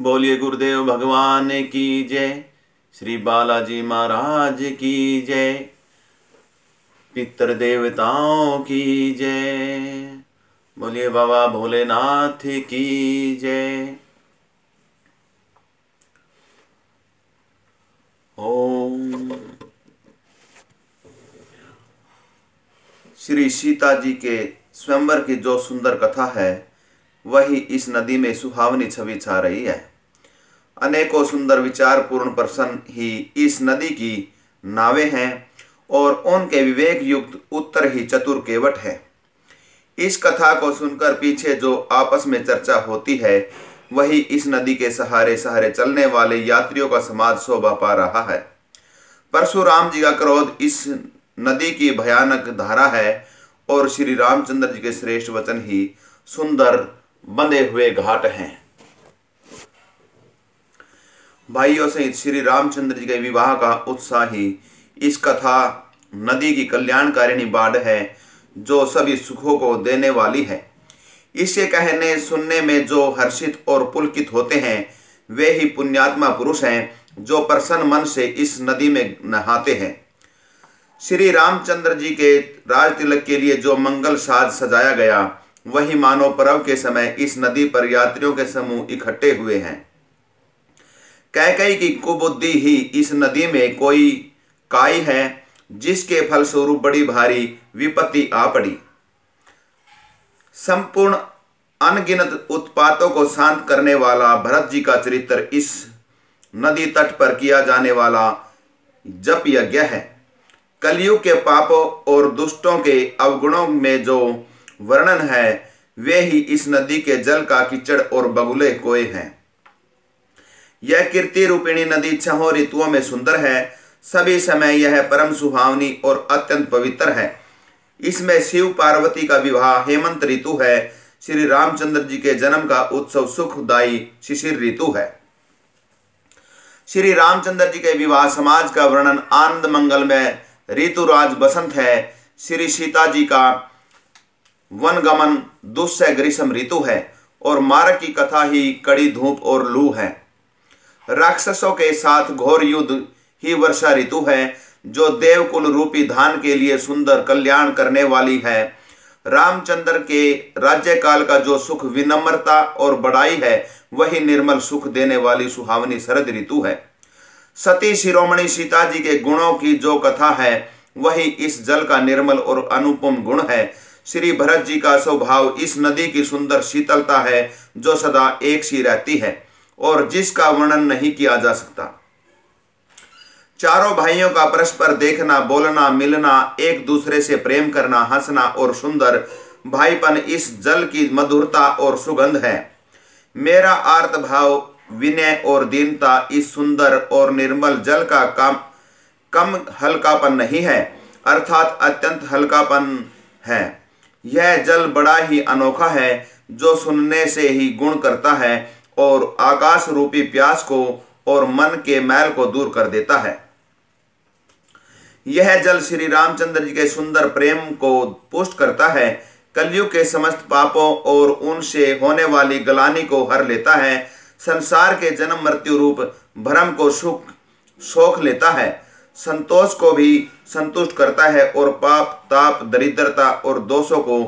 बोलिए गुरुदेव भगवान की जय। श्री बालाजी महाराज की जय। पितर देवताओं की जय। बोलिए बाबा भोलेनाथ की जय। ओम। श्री सीता जी के स्वयंवर की जो सुंदर कथा है वही इस नदी में सुहावनी छवि छा रही है। अनेकों सुंदर विचारपूर्ण प्रश्न ही इस नदी की नावें हैं और उनके विवेक युक्त उत्तर ही चतुर केवट है। इस कथा को सुनकर पीछे जो आपस में चर्चा होती है वही इस नदी के सहारे सहारे चलने वाले यात्रियों का समाज शोभा पा रहा है। परशुराम जी का क्रोध इस नदी की भयानक धारा है और श्री रामचंद्र जी के श्रेष्ठ वचन ही सुंदर बंधे हुए घाट हैं। भाइयों सहित श्री रामचंद्र जी के विवाह का उत्साह ही इस कथा नदी की कल्याणकारिणी बाढ़ है जो सभी सुखों को देने वाली है। इसके कहने सुनने में जो हर्षित और पुलकित होते हैं वे ही पुण्यात्मा पुरुष हैं जो प्रसन्न मन से इस नदी में नहाते हैं। श्री रामचंद्र जी के राज तिलक के लिए जो मंगल साज सजाया गया वही मानव पर्व के समय इस नदी पर यात्रियों के समूह इकट्ठे हुए हैं। कैकेयी की कुबुद्धि ही इस नदी में कोई काई है जिसके फलस्वरूप बड़ी भारी विपत्ति आ पड़ी। संपूर्ण अनगिनत उत्पातों को शांत करने वाला भरत जी का चरित्र इस नदी तट पर किया जाने वाला जप यज्ञ है। कलयुग के पापों और दुष्टों के अवगुणों में जो वर्णन है वे ही इस नदी के जल का कीचड़ और बगुले कोए हैं। यह कीर्ति रूपिणी नदी छहों ऋतुओं में सुंदर है। सभी समय यह परम सुहावनी और अत्यंत पवित्र है। इसमें शिव पार्वती का विवाह हेमंत ऋतु है। श्री रामचंद्र जी के जन्म का उत्सव सुखदायी शिशिर ऋतु है। श्री रामचंद्र जी के विवाह समाज का वर्णन आनंद मंगल में ऋतुराज बसंत है। श्री सीता जी का वनगमन दुस्सह ग्रीष्म ऋतु है और मार्ग की कथा ही कड़ी धूप और लू है। राक्षसों के साथ घोर युद्ध ही वर्षा ऋतु है जो देवकुल रूपी धान के लिए सुंदर कल्याण करने वाली है। रामचंद्र के राज्यकाल का जो सुख विनम्रता और बड़ाई है वही निर्मल सुख देने वाली सुहावनी शरद ऋतु है। सती शिरोमणि सीता जी के गुणों की जो कथा है वही इस जल का निर्मल और अनुपम गुण है। श्री भरत जी का स्वभाव इस नदी की सुंदर शीतलता है जो सदा एक सी रहती है और जिसका वर्णन नहीं किया जा सकता। चारों भाइयों का परस्पर देखना बोलना मिलना एक दूसरे से प्रेम करना हंसना और सुंदर भाईपन इस जल की मधुरता और सुगंध है। मेरा आर्त भाव विनय और दीनता इस सुंदर और निर्मल जल का कम हल्कापन नहीं है अर्थात अत्यंत हल्कापन है। यह जल बड़ा ही अनोखा है जो सुनने से ही गुण करता है और आकाश रूपी प्यास को और मन के मैल को दूर कर देता है। यह जल श्री रामचंद्र जी के सुंदर प्रेम को पुष्ट करता है। कलयुग के समस्त पापों और उनसे होने वाली गलानी को हर लेता है। संसार के जन्म मृत्यु रूप भ्रम को सोख लेता है। संतोष को भी संतुष्ट करता है और पाप ताप दरिद्रता और दोषों को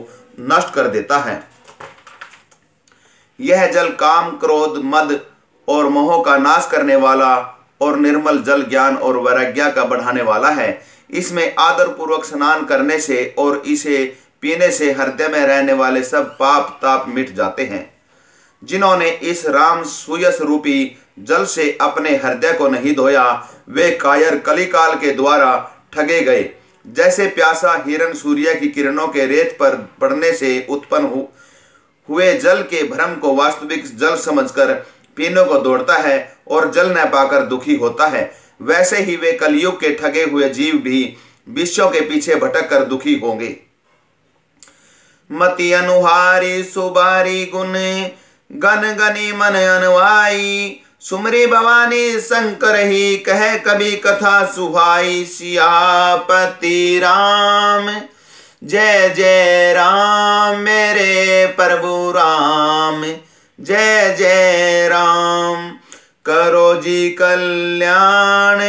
नष्ट कर देता है। यह जल काम क्रोध मद और मोह का नाश करने वाला और निर्मल जल ज्ञान और वैराग्य का बढ़ाने वाला है। इसमें आदर पूर्वक स्नान करने से और इसे पीने से हृदय में रहने वाले सब पाप ताप मिट जाते हैं। जिन्होंने इस राम सुयस रूपी जल से अपने हृदय को नहीं धोया वे कायर कलिकाल के द्वारा ठगे गए। जैसे प्यासा हिरण सूर्य की किरणों के रेत पर पड़ने से उत्पन्न हुए जल के भ्रम को वास्तविक जल समझकर पीने को दौड़ता है और जल न पाकर दुखी होता है, वैसे ही वे कलयुग के ठगे हुए जीव भी विषयों के पीछे भटक कर दुखी होंगे। मति अनुहारी सुबारी गुण गन गनी मन अनवाई सुमरी भवानी शंकर ही कह कभी कथा सुहाई। सियापति राम जय जय राम मेरे प्रभु राम जय जय राम। करो जी कल्याण।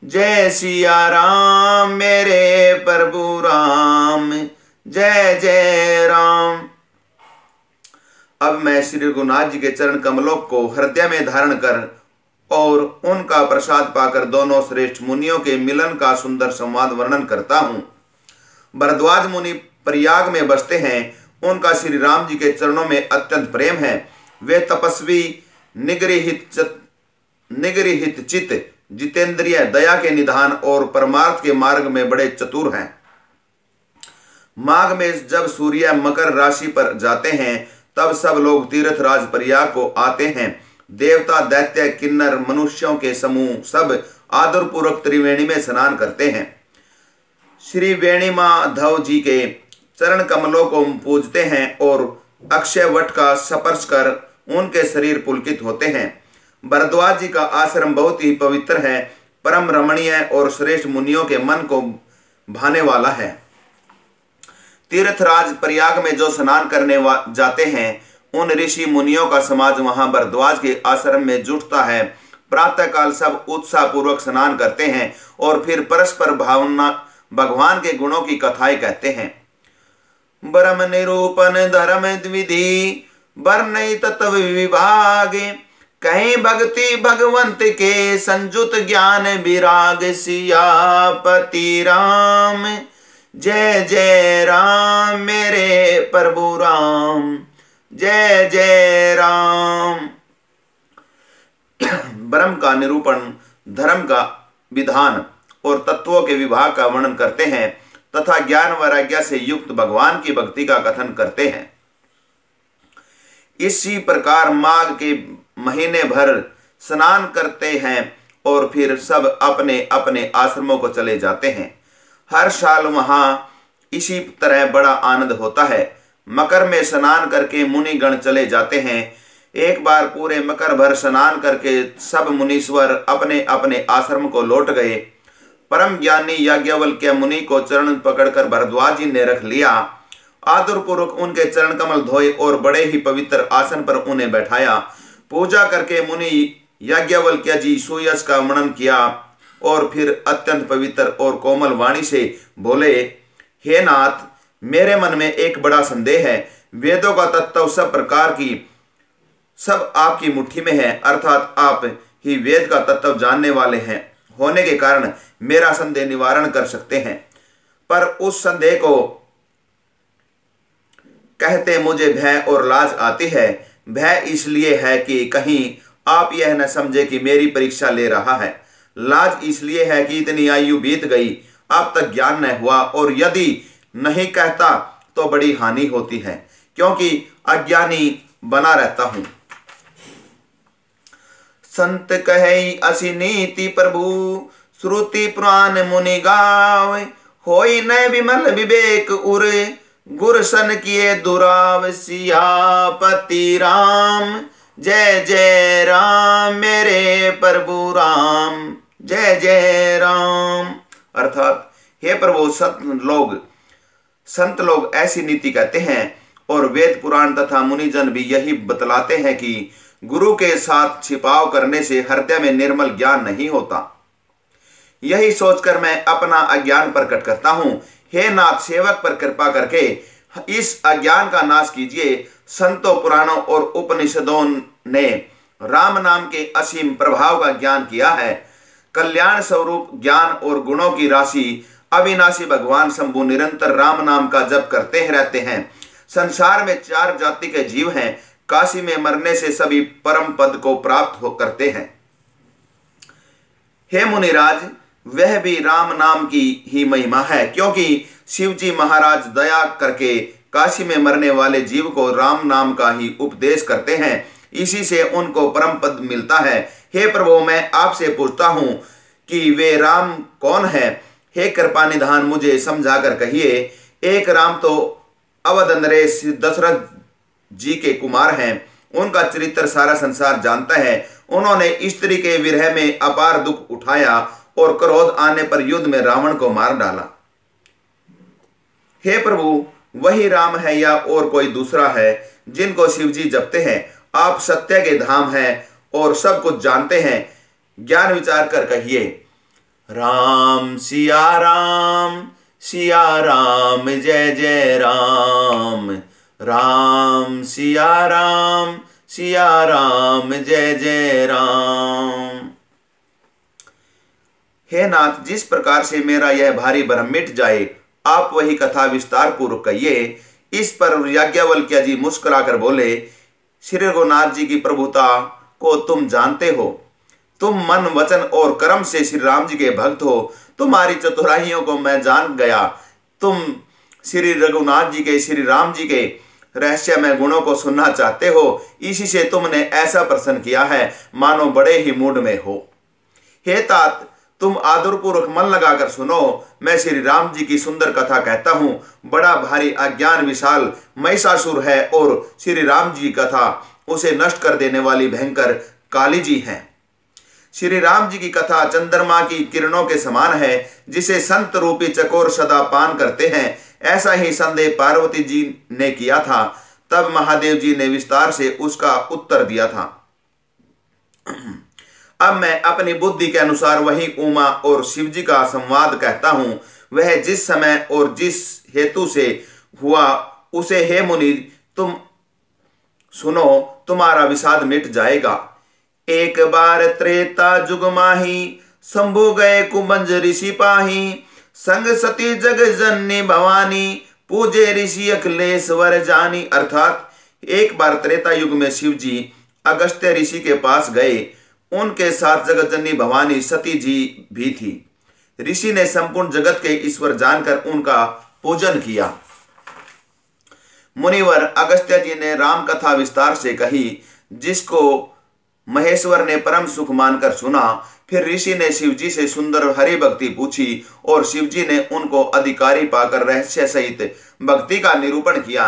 जय सिया राम मेरे प्रभु राम, जय जय राम। अब मैं श्री रघुनाथ जी के चरण कमलों को हृदय में धारण कर और उनका प्रसाद पाकर दोनों श्रेष्ठ मुनियों के मिलन का सुंदर संवाद वर्णन करता हूँ। भरद्वाज मुनि प्रयाग में बसते हैं। उनका श्री राम जी के चरणों में अत्यंत प्रेम है। वे तपस्वी, निगृहित चित्त, जितेंद्रिय, दया के निधान और परमार्थ के मार्ग में बड़े चतुर हैं। माघ में जब सूर्य मकर राशि पर जाते हैं तब सब लोग तीर्थराज प्रयाग को आते हैं। देवता, दैत्य, किन्नर, मनुष्यों के समूह सब आदरपूर्वक त्रिवेणी में स्नान करते हैं। श्री वेणी माधव जी के चरण कमलों को पूजते हैं और अक्षय वट का स्पर्श कर उनके शरीर पुलकित होते हैं। भरद्वाज जी का आश्रम बहुत ही पवित्र है, परम रमणीय और श्रेष्ठ मुनियों के मन को भाने वाला है। तीर्थराज प्रयाग में जो स्नान करने जाते हैं उन ऋषि मुनियों का समाज वहां भरद्वाज के आश्रम में जुटता है। प्रातःकाल सब उत्साह पूर्वक स्नान करते हैं और फिर परस्पर भावना भगवान के गुणों की कथाएं कहते हैं। ब्रह्म निरूपण धर्म विधि वर्णय तत्व विभाग, कहीं भक्ति भगवंत के संजुत ज्ञान विराग। सियापति राम, जय जय राम मेरे प्रभु राम, जय जय राम। ब्रह्म का निरूपण, धर्म का विधान और तत्वों के विभाग का वर्णन करते हैं तथा ज्ञान वैराग्य से युक्त भगवान की भक्ति का कथन करते हैं। इसी प्रकार माघ के महीने भर स्नान करते हैं और फिर सब अपने अपने आश्रमों को चले जाते हैं। हर साल वहां इसी तरह बड़ा आनंद होता है। मकर में स्नान करके मुनिगण चले जाते हैं। एक बार पूरे मकर भर स्नान करके सब मुनीश्वर अपने अपने आश्रम को लौट गए। परम ज्ञानी याज्ञवल्क्य मुनि को चरण पकड़कर भरद्वाज जी ने रख लिया। आदरपूर्वक उनके चरण कमल धोए और बड़े ही पवित्र आसन पर उन्हें बैठाया। पूजा करके मुनि याज्ञवल्क्य जी सुयश का वर्णन किया और फिर अत्यंत पवित्र और कोमल वाणी से बोले, हे नाथ, मेरे मन में एक बड़ा संदेह है। वेदों का तत्व सब प्रकार की सब आपकी मुट्ठी में है, अर्थात आप ही वेद का तत्व जानने वाले हैं होने के कारण मेरा संदेह निवारण कर सकते हैं। पर उस संदेह को कहते मुझे भय और लाज आती है। भय इसलिए है कि कहीं आप यह न समझे कि मेरी परीक्षा ले रहा है। लाज इसलिए है कि इतनी आयु बीत गई, अब तक ज्ञान न हुआ, और यदि नहीं कहता तो बड़ी हानि होती है, क्योंकि अज्ञानी बना रहता हूं। संत कहे असी नीति प्रभु, श्रुति पुराण मुनि गावे। होई न विमल विवेक उर, गुर सन किए दुराव। सियापति राम, जय जय राम मेरे प्रभु राम, जय जय राम। अर्थात हे प्रभु, संत लोग ऐसी नीति कहते हैं और वेद पुराण तथा मुनिजन भी यही बतलाते हैं कि गुरु के साथ छिपाव करने से हृदय में निर्मल ज्ञान नहीं होता। यही सोचकर मैं अपना अज्ञान प्रकट करता हूं। हे नाथ, सेवक पर कृपा करके इस अज्ञान का नाश कीजिए। संतों, पुराणों और उपनिषदों ने राम नाम के असीम प्रभाव का ज्ञान किया है। कल्याण स्वरूप ज्ञान और गुणों की राशि अविनाशी भगवान शंभु निरंतर राम नाम का जप करते रहते हैं। संसार में 4 जाति के जीव हैं। काशी में मरने से सभी परम पद को प्राप्त करते हैं। हे मुनिराज, वह भी राम नाम की ही महिमा है, क्योंकि शिव जी महाराज दया करके काशी में मरने वाले जीव को राम नाम का ही उपदेश करते हैं। इसी से उनको परम पद मिलता है। हे प्रभु, मैं आपसे पूछता हूं कि वे राम कौन है? हे कृपा निधान, मुझे समझाकर कहिए। एक राम तो अवध नरेश दशरथ जी के कुमार हैं। उनका चरित्र सारा संसार जानता है। उन्होंने स्त्री के विरह में अपार दुख उठाया और क्रोध आने पर युद्ध में रावण को मार डाला। हे प्रभु, वही राम है या और कोई दूसरा है जिनको शिवजी जपते हैं? आप सत्य के धाम हैं और सब कुछ जानते हैं, ज्ञान विचार कर कहिए, राम सिया राम जय जय राम, राम सिया राम जय जय राम। हे नाथ, जिस प्रकार से मेरा यह भारी भरम मिट जाए, आप वही कथा विस्तार पूर्वक कहिए। इस पर याज्ञवल्क्य जी मुस्कुराकर बोले, श्री रघुनाथ जी की प्रभुता को तुम जानते हो, तुम मन वचन और कर्म से श्री राम जी के भक्त हो, तुम्हारी चतुराइयों को मैं जान गया। तुम श्री रघुनाथ जी के, श्री राम जी के रहस्यमय गुणों को सुनना चाहते हो, इसी से तुमने ऐसा प्रश्न किया है, मानो बड़े ही मूड में हो। हे तात, तुम आदरपूर्वक मन लगाकर सुनो, मैं श्री राम जी की सुंदर कथा कहता हूं। बड़ा भारी अज्ञान विशाल महिषासुर है और श्री राम जी की कथा उसे नष्ट कर देने वाली भयंकर काली जी हैं। श्री राम जी की कथा चंद्रमा की किरणों के समान है, जिसे संत रूपी चकोर सदा पान करते हैं। ऐसा ही संदेह पार्वती जी ने किया था। तब महादेव जी ने विस्तार से उसका उत्तर दिया था। अब मैं अपनी बुद्धि के अनुसार वही उमा और शिव जी का संवाद कहता हूं। वह जिस समय और जिस हेतु से हुआ, उसे हे मुनि तुम सुनो, तुम्हारा विषाद मिट जाएगा। एक बार त्रेता जुग माही, शंभु गए कुबंज ऋषि पाही, संग सती जग जननी भवानी, पूजे ऋषि अखिलेश्वर जानी। अर्थात एक बार त्रेता युग में शिव जी अगस्त्य ऋषि के पास गए, उनके साथ जगत जननी भवानी सती जी भी थी। ऋषि ने संपूर्ण जगत के ईश्वर जानकर उनका पूजन किया। मुनिवर अगस्त्य जी ने राम कथा विस्तार से कही, जिसको महेश्वर ने परम सुख मानकर सुना। फिर ऋषि ने शिव जी से सुंदर हरि भक्ति पूछी और शिव जी ने उनको अधिकारी पाकर रहस्य सहित भक्ति का निरूपण किया।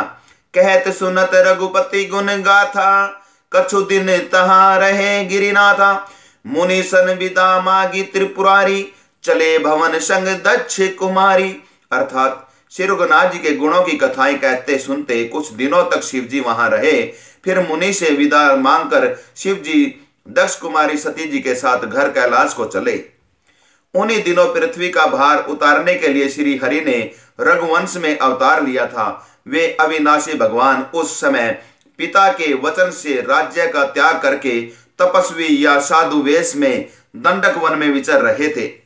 कहत सुनत रघुपति गुण गाथा, कछु दिन तहां रहे गिरिनाथा, मुनि सन विदा मागी त्रिपुरारी, चले भवन संग दक्ष कुमारी। अर्थात श्री रघुनाथ जी के गुणों की कथाएं कहते सुनते कुछ दिनों तक शिव जी वहां रहे। फिर मुनि से विदा मांगकर शिव जी दक्ष कुमारी सती जी के साथ घर कैलाश को चले। उन्हीं दिनों पृथ्वी का भार उतारने के लिए श्री हरि ने रघुवंश में अवतार लिया था। वे अविनाशी भगवान उस समय पिता के वचन से राज्य का त्याग करके तपस्वी या साधु वेश में दंडक वन में विचर रहे थे।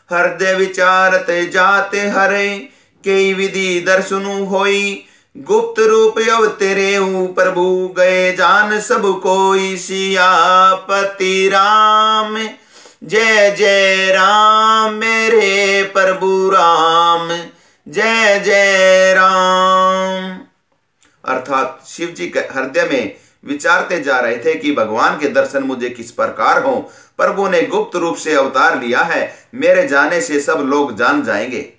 हृदय विचारत जाते हरे, कई विधि दर्शनु होई, गुप्त रूप अवतरे प्रभु, गए जान सब कोई, सियापति राम जय जय राम, मेरे प्रभु राम जय जय राम। अर्थात शिव जी के हृदय में विचारते जा रहे थे कि भगवान के दर्शन मुझे किस प्रकार हो। प्रभु ने गुप्त रूप से अवतार लिया है, मेरे जाने से सब लोग जान जाएंगे।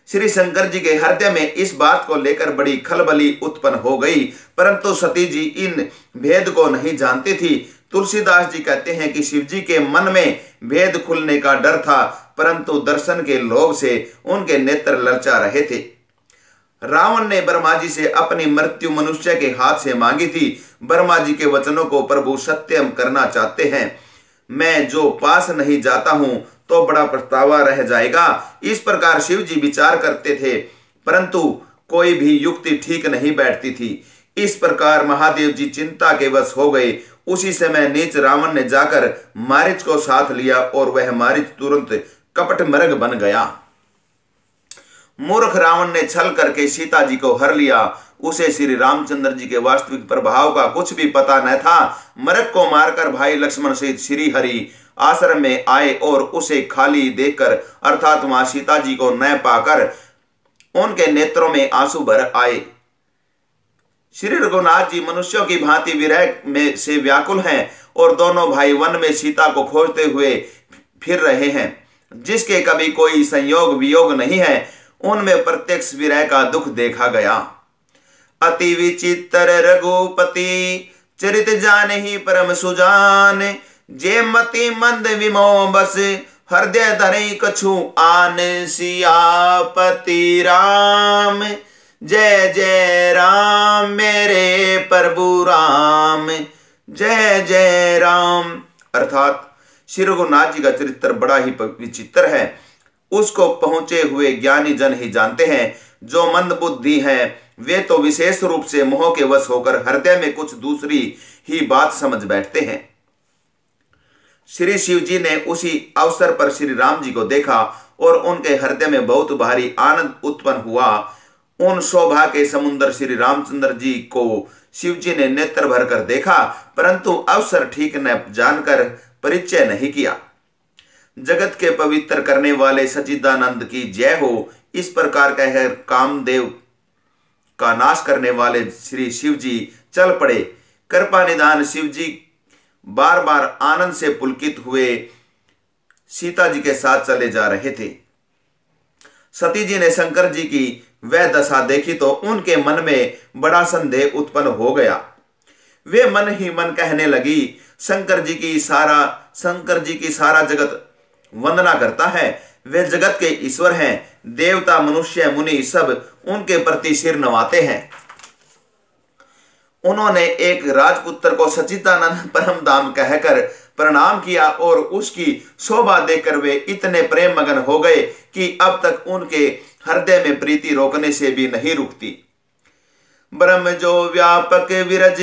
श्री शंकर जी के हृदय में इस बात को लेकर बड़ी खलबली उत्पन्न हो गई, परंतु सती जी इन भेद को नहीं जानती थी। तुलसीदास जी कहते हैं कि शिव जी के मन में भेद खुलने का डर था, परंतु दर्शन के लोभ से उनके नेत्र ललचा रहे थे। रावण ने ब्रह्मा जी से अपनी मृत्यु मनुष्य के हाथ से मांगी थी। ब्रह्मा जी के वचनों को प्रभु सत्यम करना चाहते हैं। मैं जो पास नहीं जाता हूं तो बड़ा पछतावा रह जाएगा। इस प्रकार शिव जी विचार करते थे, परंतु कोई भी युक्ति ठीक नहीं बैठती थी। इस प्रकार महादेव जी चिंता के वश हो गए। उसी समय नीच रावण ने जाकर मारीच को साथ लिया और वह मारीच तुरंत कपट मृग बन गया। मूर्ख रावण ने छल करके सीता जी को हर लिया। उसे श्री रामचंद्र जी के वास्तविक प्रभाव का कुछ भी पता न था। मृग को मारकर भाई लक्ष्मण सहित श्री हरि आश्रम में आए और उसे खाली देखकर अर्थात वहां सीता जी को न पाकर उनके नेत्रों में आंसू भर आए। श्री रघुनाथ जी मनुष्यों की भांति विरह में से व्याकुल हैं और दोनों भाई वन में सीता को खोजते हुए फिर रहे हैं। जिसके कभी कोई संयोग वियोग नहीं है, उनमें प्रत्यक्ष विरह का दुख देखा गया। अति विचित्र रघुपति चरित जान ही परम सुजान, जे मति मंद विमो बस हृदय धरे कछु आन, सियापति राम जय जय राम मेरे प्रभु राम, जय जय राम। अर्थात श्री रघुनाथ जी का चरित्र बड़ा ही विचित्र है। उसको पहुंचे हुए ज्ञानी जन ही जानते हैं। जो मंद बुद्धि है वे तो विशेष रूप से मोह के वश होकर हृदय में कुछ दूसरी ही बात समझ बैठते हैं। श्री शिव जी ने उसी अवसर पर श्री राम जी को देखा और उनके हृदय में बहुत भारी आनंद उत्पन्न हुआ। उन शोभा के समुद्र श्री रामचंद्र जी को शिव जी ने नेत्र भर कर देखा, परंतु अवसर ठीक न जानकर परिचय नहीं किया। जगत के पवित्र करने वाले सच्चिदानंद की जय हो, इस प्रकार कहकर कामदेव का नाश करने वाले श्री शिव जी चल पड़े। कृपा निधान शिव जी बार बार आनंद से पुलकित हुए सीता जी के साथ चले जा रहे थे। सती जी ने शंकर जी की वह दशा देखी तो उनके मन में बड़ा संदेह उत्पन्न हो गया। वे मन ही मन कहने लगी, शंकर जी की सारा जगत वंदना करता है। वे जगत के ईश्वर हैं। देवता मनुष्य मुनि सब उनके प्रति सिर नवाते हैं। उन्होंने एक राजपुत्र को सच्चिदानंद परम धाम कहकर प्रणाम किया और उसकी शोभा देखकर वे इतने प्रेम मगन हो गए कि अब तक उनके हृदय में प्रीति रोकने से भी नहीं रुकती। ब्रह्म जो व्यापक विरज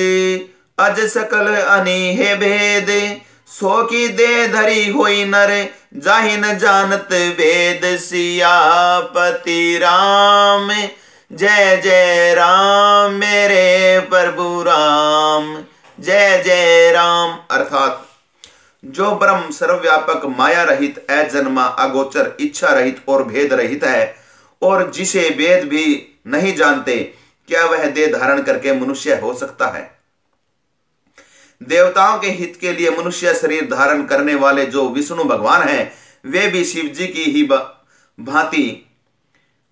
अज सकल अनीहे भेद, सो की दे धरी होई नर जाहि न जानत वेद। सियापति राम, जय जय राम मेरे प्रभु राम, जय जय राम। अर्थात जो ब्रह्म सर्वव्यापक माया रहित अजन्मा अगोचर इच्छा रहित और भेद रहित है और जिसे वेद भी नहीं जानते, क्या वह देह धारण करके मनुष्य हो सकता है? देवताओं के हित के लिए मनुष्य शरीर धारण करने वाले जो विष्णु भगवान हैं, वे भी शिव जी की ही भांति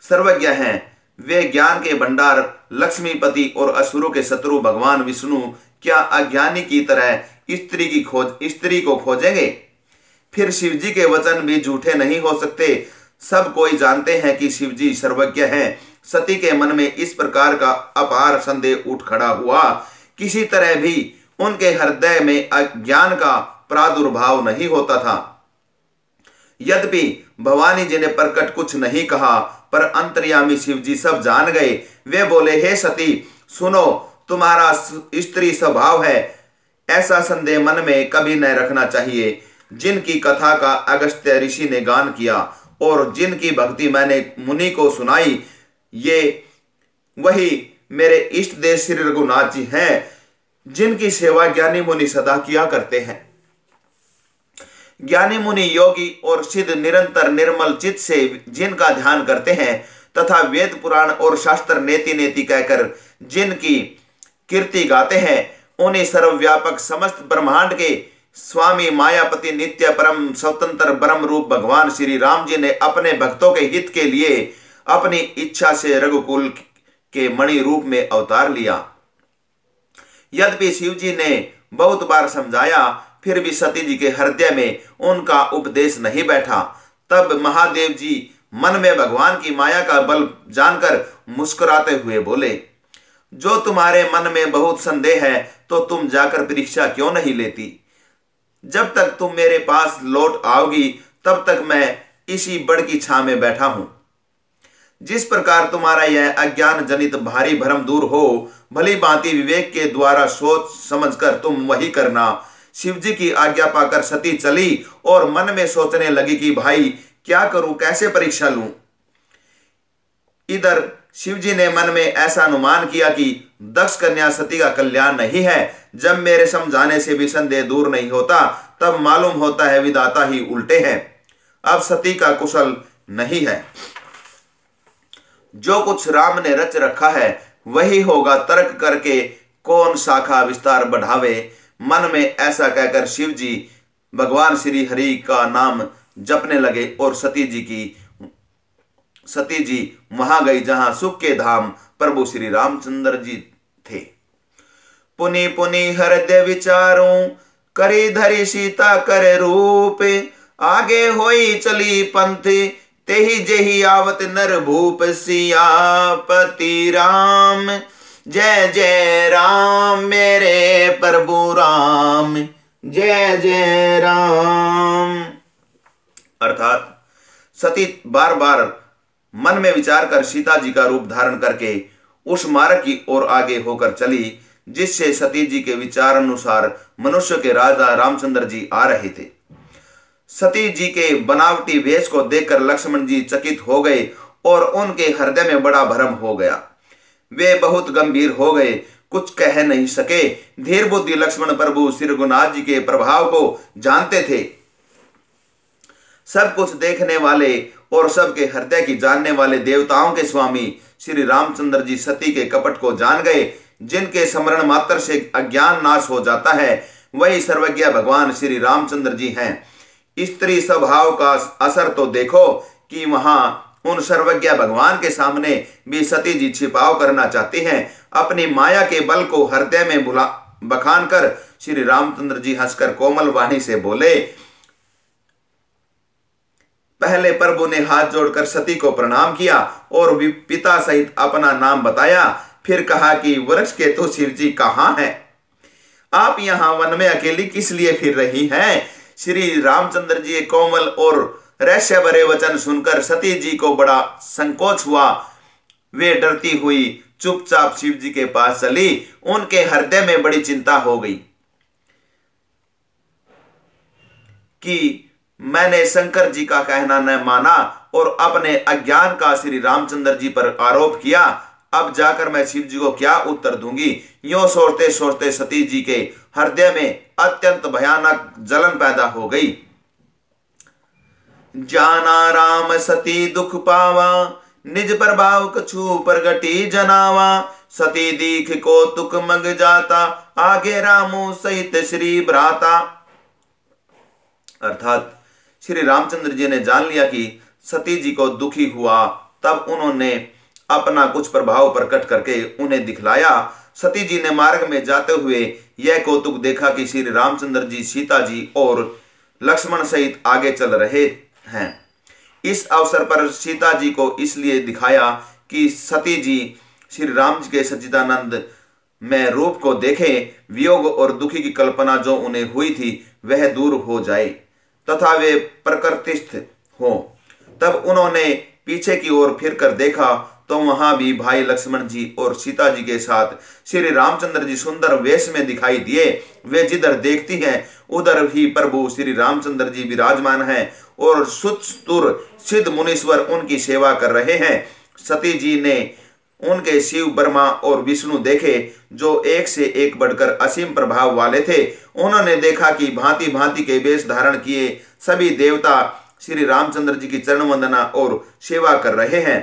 सर्वज्ञ हैं। वे ज्ञान के भंडार लक्ष्मीपति और असुरों के शत्रु भगवान विष्णु क्या अज्ञानी की तरह स्त्री को खोजेंगे? फिर शिव जी के वचन भी झूठे नहीं हो सकते। सब कोई जानते हैं कि शिव जी सर्वज्ञ हैं। सती के मन में इस प्रकार का अपार संदेह उठ खड़ा हुआ। किसी तरह भी उनके हृदय में अज्ञान का प्रादुर्भाव नहीं होता था। यद्यपि भवानी जी ने प्रकट कुछ नहीं कहा, पर अंतर्यामी शिव जी सब जान गए। वे बोले, हे सती सुनो, तुम्हारा स्त्री स्वभाव है, ऐसा संदेह मन में कभी न रखना चाहिए। जिनकी कथा का अगस्त्य ऋषि ने गान किया और जिनकी भक्ति मैंने मुनि को सुनाई, ये वही मेरे इष्ट देव श्री रघुनाथ जी हैं, जिनकी सेवा ज्ञानी मुनि सदा किया करते हैं। ज्ञानी मुनि योगी और सिद्ध निरंतर निर्मल चित्त से जिनका ध्यान करते हैं तथा वेद पुराण और शास्त्र नेति नेति कहकर जिनकी कीर्ति गाते हैं, उन्हें सर्वव्यापक समस्त ब्रह्मांड के स्वामी मायापति नित्य परम स्वतंत्र ब्रह्म रूप भगवान श्री राम जी ने अपने भक्तों के हित के लिए अपनी इच्छा से रघुकुल के मणि रूप में अवतार लिया। यद्यपि शिव जी ने बहुत बार समझाया, फिर भी सती जी के हृदय में उनका उपदेश नहीं बैठा। तब महादेव जी मन में भगवान की माया का बल जानकर मुस्कुराते हुए बोले, जो तुम्हारे मन में बहुत संदेह है तो तुम जाकर परीक्षा क्यों नहीं लेती? जब तक तुम मेरे पास लौट आओगी तब तक मैं इसी बड़ की छां में बैठा हूं। जिस प्रकार तुम्हारा यह अज्ञान जनित भारी भ्रम दूर हो, भली भांति विवेक के द्वारा सोच समझकर तुम वही करना। शिव जी की आज्ञा पाकर सती चली और मन में सोचने लगी कि भाई क्या करूं, कैसे परीक्षा लूं। इधर शिव जी ने मन में ऐसा अनुमान किया कि दक्ष कन्या सती का कल्याण नहीं है। जब मेरे समझाने से भी संदेह दूर नहीं होता, तब मालूम होता है विधाता ही उल्टे हैं। अब सती का कुशल नहीं है। जो कुछ राम ने रच रखा है वही होगा, तर्क करके कौन शाखा विस्तार बढ़ावे। मन में ऐसा कहकर शिव जी भगवान श्री हरि का नाम जपने लगे और सती जी वहां गई जहां सुख के धाम प्रभु श्री रामचंद्र जी थे। पुनि पुनि हृदय विचारों करी धरी सीता कर रूप, आगे होई चली पंथ तेहि जेहि आवत नर भूप सियापति राम। जय जय राम मेरे प्रभु राम, जय जय राम। अर्थात सती बार बार मन में विचार कर सीता जी का रूप धारण करके उस मार्ग की ओर आगे होकर चली जिससे सती जी के विचार अनुसार मनुष्य के राजा रामचंद्र जी आ रहे थे। सती जी के बनावटी वेश को देखकर लक्ष्मण जी चकित हो गए और उनके हृदय में बड़ा भ्रम हो गया। वे बहुत गंभीर हो गए, कुछ कह नहीं सके। धीर बुद्धि लक्ष्मण प्रभु श्री रघुनाथ जी के प्रभाव को जानते थे। सब कुछ देखने वाले और सबके हृदय की जानने वाले देवताओं के स्वामी श्री रामचंद्र जी सती के कपट को जान गए। जिनके स्मरण मात्र से अज्ञान नाश हो जाता है वही सर्वज्ञ भगवान श्री रामचंद्र जी हैं। स्त्री स्वभाव का असर तो देखो कि वहां उन सर्वज्ञ भगवान के सामने भी सती जी छिपाव करना चाहती हैं। अपनी माया के बल को हृदय में बखान कर श्री रामचंद्र जी हंसकर कोमल वाणी से बोले। पहले प्रभु ने हाथ जोड़कर सती को प्रणाम किया और पिता सहित अपना नाम बताया। फिर कहा कि वृक्ष के तो शिव जी कहाँ हैं? आप यहाँ वन में अकेली किस लिए फिर रही हैं? श्री रामचंद्र जी कोमल और रहस्य भरे वचन सुनकर सती जी को बड़ा संकोच हुआ। वे डरती हुई चुपचाप शिव जी के पास चली। उनके हृदय में बड़ी चिंता हो गई कि मैंने शंकर जी का कहना न माना और अपने अज्ञान का श्री रामचंद्र जी पर आरोप किया। अब जाकर मैं शिव जी को क्या उत्तर दूंगी? यूं सोचते सोचते सती जी के हृदय में अत्यंत भयानक जलन पैदा हो गई। जाना राम सती दुख पावा, निज प्रभाव कछु प्रगटी जनावा। सती दीख को तुक मग जाता, आगे रामो सहित श्री भ्राता। अर्थात श्री रामचंद्र जी ने जान लिया कि सती जी को दुखी हुआ, तब उन्होंने अपना कुछ प्रभाव प्रकट करके उन्हें दिखलाया। सती जी ने मार्ग में जाते हुए यह कौतुक देखा कि श्री रामचंद्र जी सीता जी और लक्ष्मण सहित आगे चल रहे हैं। इस अवसर पर सीता जी को इसलिए दिखाया कि सती जी श्री राम जी के सच्चिदानंद में रूप को देखें, वियोग और दुखी की कल्पना जो उन्हें हुई थी वह दूर हो जाए तथा वे प्रकृतिस्थ हो। तब उन्होंने पीछे की ओर फिर कर देखा तो वहां भी भाई लक्ष्मण जी और सीता जी के साथ श्री रामचंद्र जी सुंदर वेश में दिखाई दिए। वे जिधर देखती हैं उधर ही प्रभु श्री रामचंद्र जी विराजमान हैं और सुतुर सिद्ध मुनीश्वर उनकी सेवा कर रहे हैं। सती जी ने उनके शिव ब्रह्मा और विष्णु देखे जो एक से एक बढ़कर असीम प्रभाव वाले थे। उन्होंने देखा कि भांति भांति के वेश धारण किए सभी देवता श्री रामचंद्र जी की चरण वंदना और सेवा कर रहे हैं।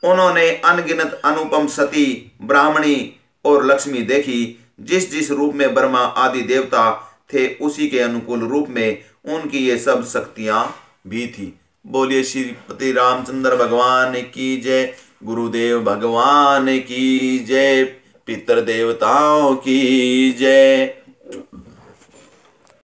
उन्होंने अनगिनत अनुपम सती, ब्राह्मणी और लक्ष्मी देखी। जिस जिस रूप में ब्रह्मा आदि देवता थे उसी के अनुकूल रूप में उनकी ये सब शक्तियां भी थी। बोलिए श्रीपति रामचंद्र भगवान की जय, गुरुदेव भगवान की जय, पितर देवताओं की जय।